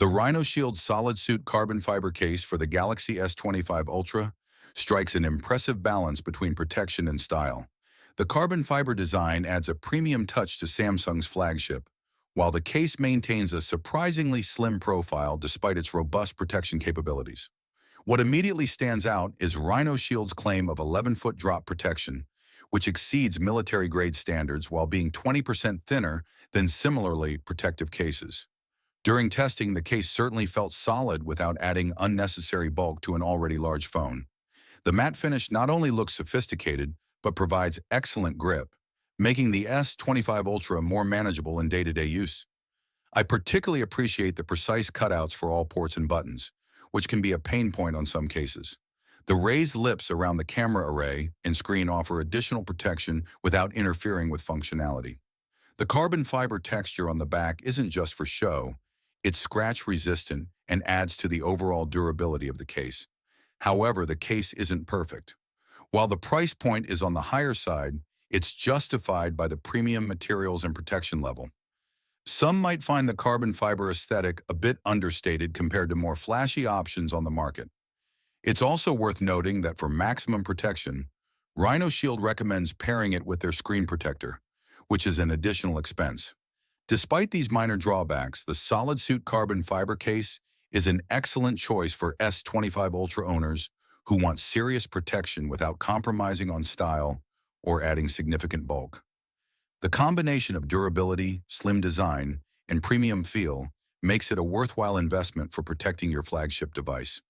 The RhinoShield SolidSuit carbon fiber case for the Galaxy S25 Ultra strikes an impressive balance between protection and style. The carbon fiber design adds a premium touch to Samsung's flagship, while the case maintains a surprisingly slim profile despite its robust protection capabilities. What immediately stands out is RhinoShield's claim of 11-foot drop protection, which exceeds military-grade standards while being 20% thinner than similarly protective cases. During testing, the case certainly felt solid without adding unnecessary bulk to an already large phone. The matte finish not only looks sophisticated, but provides excellent grip, making the S25 Ultra more manageable in day-to-day use. I particularly appreciate the precise cutouts for all ports and buttons, which can be a pain point on some cases. The raised lips around the camera array and screen offer additional protection without interfering with functionality. The carbon fiber texture on the back isn't just for show, it's scratch-resistant and adds to the overall durability of the case. However, the case isn't perfect. While the price point is on the higher side, it's justified by the premium materials and protection level. Some might find the carbon fiber aesthetic a bit understated compared to more flashy options on the market. It's also worth noting that for maximum protection, RhinoShield recommends pairing it with their screen protector, which is an additional expense. Despite these minor drawbacks, the SolidSuit carbon fiber case is an excellent choice for S25 Ultra owners who want serious protection without compromising on style or adding significant bulk. The combination of durability, slim design, and premium feel makes it a worthwhile investment for protecting your flagship device.